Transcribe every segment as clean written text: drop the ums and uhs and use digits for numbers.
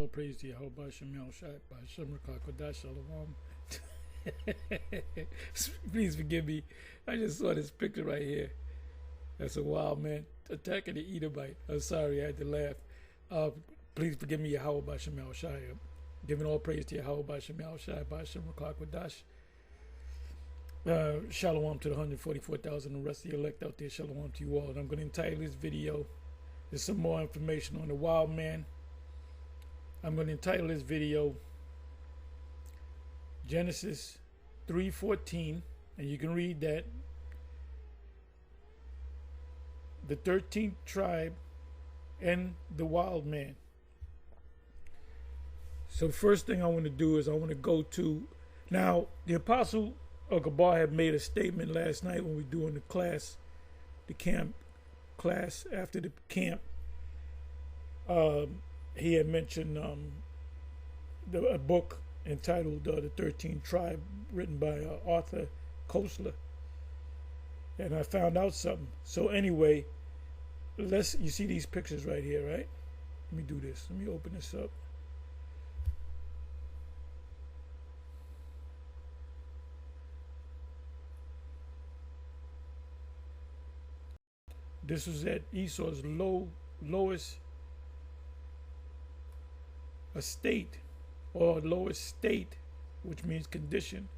all praise to Yahweh Shemel Shai by Shem Kodash Shalom. Please forgive me. I just saw this picture right here. That's a wild man attacking the Edomite. I'm sorry, I had to laugh. Please forgive me, Yahweh by Shemel Shai. I'm giving all praise to Yahweh by Shemel Shai by Shem Kodash. Shalom to the 144,000 and the rest of the elect out there. Shalom to you all. And I'm going to entitle this video, there's some more information on the wild man. I'm going to entitle this video Genesis 3:14, and you can read that. The 13th tribe and the wild man. So first thing I want to do is I want to go to, now the apostle Gabar had made a statement last night when we were doing the class, the camp class after the camp. He had mentioned a book entitled The 13th Tribe, written by Arthur Koestler. And I found out something. So anyway, you see these pictures right here, right? Let me do this. Let me open this up. This was at Esau's lowest estate, or lowest state, which means condition.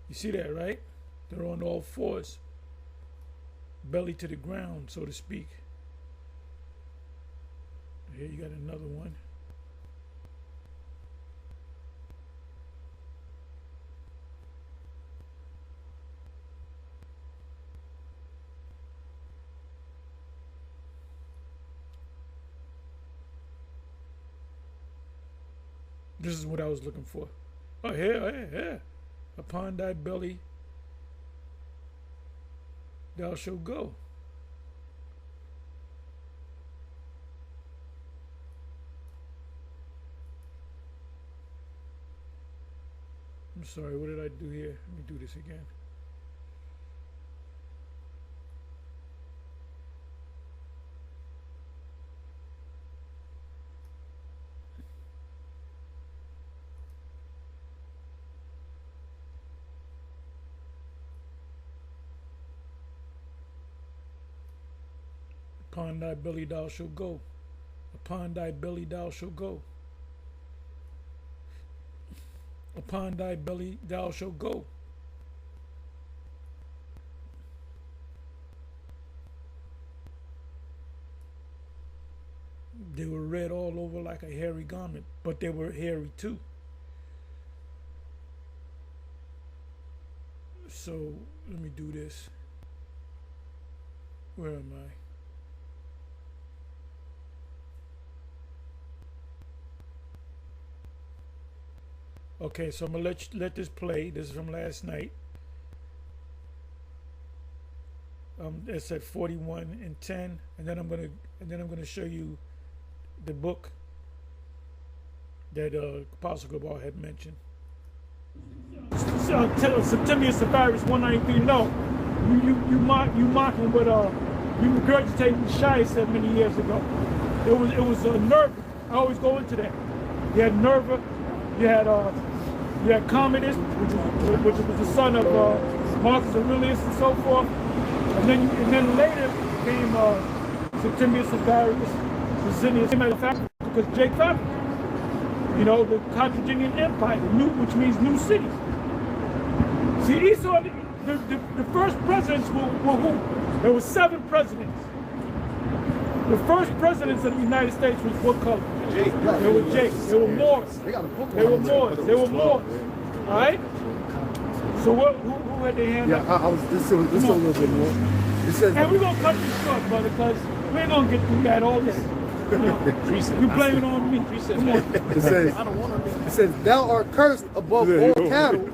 You see that, right? They're on all fours, belly to the ground, so to speak. Here you got another one. This is what I was looking for. Oh, here. Upon thy belly thou shalt go. I'm sorry, what did I do here? Let me do this again. Upon thy belly thou shalt go. Upon thy belly thou shalt go. Upon thy belly thou shalt go. They were red all over like a hairy garment, but they were hairy too. So let me do this. Where am I? Okay, so I'm gonna let this play. This is from last night. It's at 41:10, and then I'm gonna show you the book that Apostle Gabar had mentioned. September Virus 193. No, you mocking what you regurgitating Shai said many years ago. It was Nerva. I always go into that. You had Nerva. You had Commodus, which was the son of Marcus Aurelius and so forth, and then later came Septimius Severus, Licinius, because Jake Fabric, the Carthaginian Empire, which means new cities. See, Esau, the first presidents were who? There were 7 presidents. The first presidents of the United States was what color? Jake. They were Jake. They were Moors. They were Moors. They were Moors. All right. So who had their hand up? Yeah, this a little bit more. And we're gonna cut this short, brother, because we ain't gonna get through that all this. You blame it on me. Come on. It says, thou art cursed above all cattle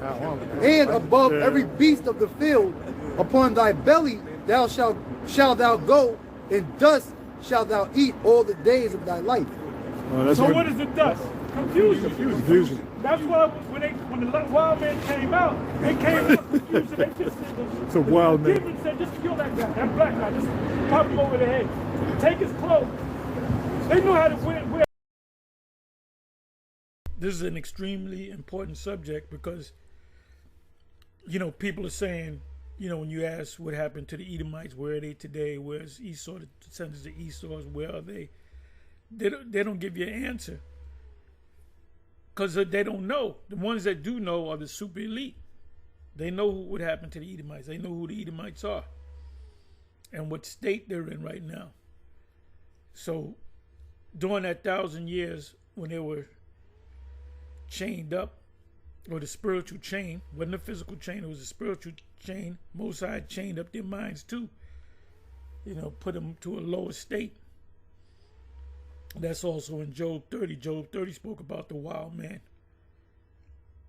and above every beast of the field. Upon thy belly thou shalt thou go, and dust shalt thou eat all the days of thy life. So what is the dust? Confusion. That's why when the wild man came out, they came out confused. They just it's a wild man. Demon said, just kill that guy, that black guy, just pop him over the head. Take his clothes, They knew how to win. This is an extremely important subject because, people are saying, when you ask what happened to the Edomites, where are they today? Where's Esau, the descendants of Esau, where are they? They don't give you an answer because they don't know. The ones that do know are the super elite. They know what happened to the Edomites. They know who the Edomites are and what state they're in right now. So during that 1,000 years when they were chained up, or the spiritual chain, wasn't a physical chain, it was a spiritual chain. Most High chained up their minds too, put them to a lower state. That's also in Job 30. Job 30 spoke about the wild man.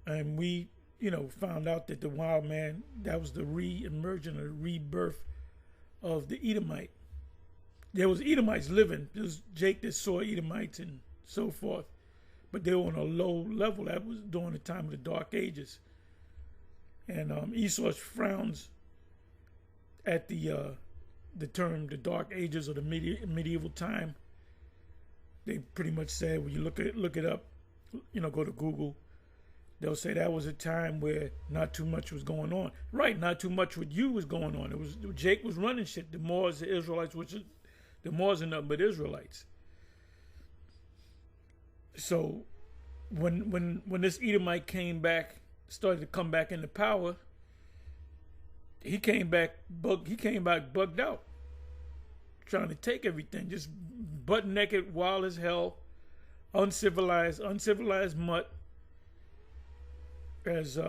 And we, found out that the wild man, that was the re-emergence or the rebirth of the Edomite. There was Edomites living. There was Jake that saw Edomites and so forth. But they were on a low level. That was during the time of the Dark Ages. And Esau frowns at the term the Dark Ages or the medieval time. They pretty much said, when you look it up, go to Google, they'll say that was a time where not too much was going on. Right, not too much with you was going on. It was Jake was running shit. The Moors, the Israelites, the Moors are nothing but Israelites. So when this Edomite started to come back into power, he came back bugged out, trying to take everything, just butt naked, wild as hell, uncivilized mutt, as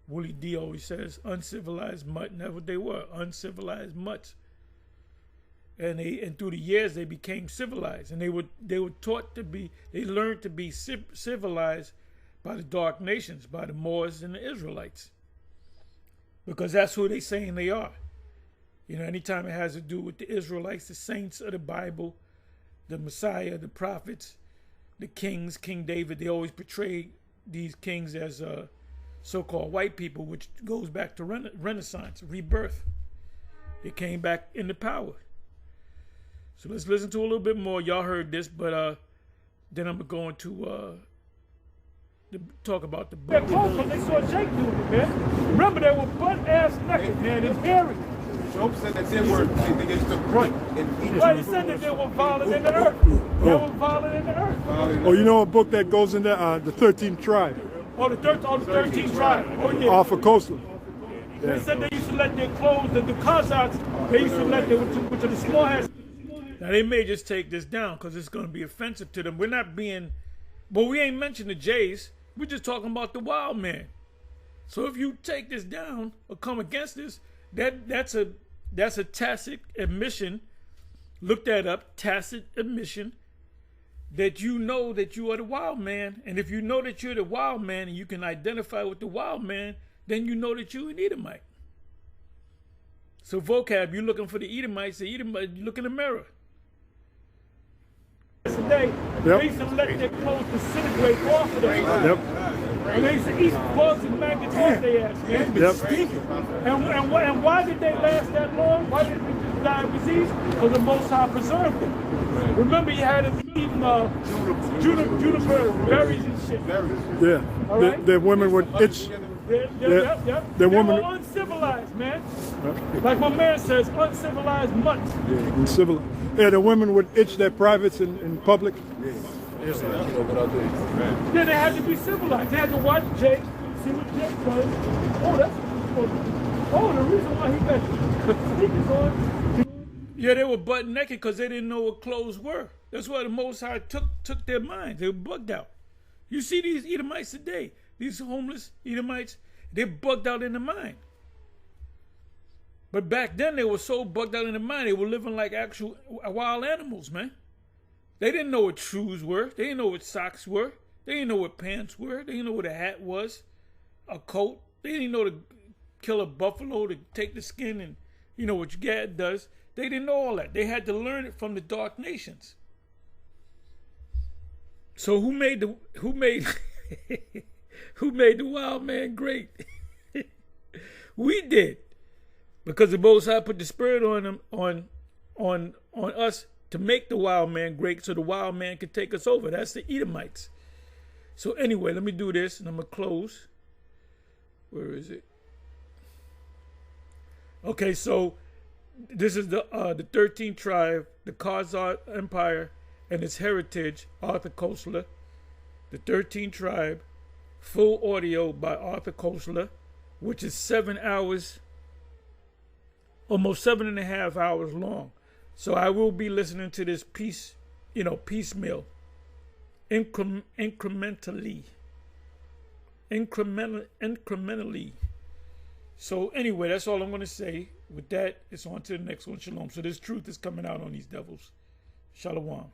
Willie D always says, uncivilized mutt. And that's what they were, uncivilized mutts. And through the years they became civilized, and they were they learned to be civilized by the dark nations, by the Moors and the Israelites, because that's who they saying they are. Anytime it has to do with the Israelites, the saints of the Bible, the Messiah, the prophets, the kings, King David, they always portray these kings as so-called white people, which goes back to Renaissance, rebirth. They came back into power. So let's listen to a little bit more. Y'all heard this, but then I'm going to talk about the book. Because they saw Jake doing it, man. Remember, they were butt-ass naked, man, and hairy. Job said that they used to grunt and eat. Right, he said that they were violent in the earth. They were violent in the earth. Oh, a book that goes in there, the 13th tribe. Oh, the 13th tribe. Oh, yeah. Off of Coastal. They said they used to let their clothes, the Cossacks, they used to let which are the small hats. Now, they may just take this down because it's going to be offensive to them. We're not being, but we ain't mentioning the Jays. We're just talking about the wild man. So if you take this down or come against this, that's a tacit admission. Look that up, tacit admission that you know that you are the wild man. And if you know that you're the wild man and you can identify with the wild man, then you know that you're an Edomite. So vocab, you're looking for the Edomites, you look in the mirror. Today, they used to let their clothes disintegrate off of them. Yep. And they used to eat bugs and maggots off their ass, man. Yep. And why did they last that long? Why did they die of disease? Because the Most High preserved them. Remember, you had them eating juniper berries and shit. Yeah. All right? The women would itch. Yep. They were uncivilized, man. Yep. Like my man says, uncivilized mutts. Yeah, uncivilized. Yeah, the women would itch their privates in public. Yeah, they had to be civilized. They had to watch Jake, see what Jake does. The reason why he got sneakers on. Yeah, they were butt naked because they didn't know what clothes were. That's why the Most High took their minds. They were bugged out. You see these Edomites today, these homeless Edomites, they're bugged out in the mind. But back then, they were so bugged out in the mind, they were living like actual wild animals, man. They didn't know what shoes were. They didn't know what socks were. They didn't know what pants were. They didn't know what a hat was, a coat. They didn't know to kill a buffalo, to take the skin and, what your dad does. They didn't know all that. They had to learn it from the dark nations. So who made the wild man great? We did. Because the Most High put the spirit on them, on us to make the wild man great so the wild man can take us over. That's the Edomites. So anyway, let me do this and I'm going to close. Where is it? Okay, so this is the 13th tribe, the Khazar Empire and its heritage, Arthur Koestler. The 13th tribe, full audio by Arthur Koestler, which is 7 hours, almost 7.5 hours long. So I will be listening to this piecemeal, incrementally. So anyway, that's all I'm going to say. With that, it's on to the next one. Shalom. So this truth is coming out on these devils. Shalom.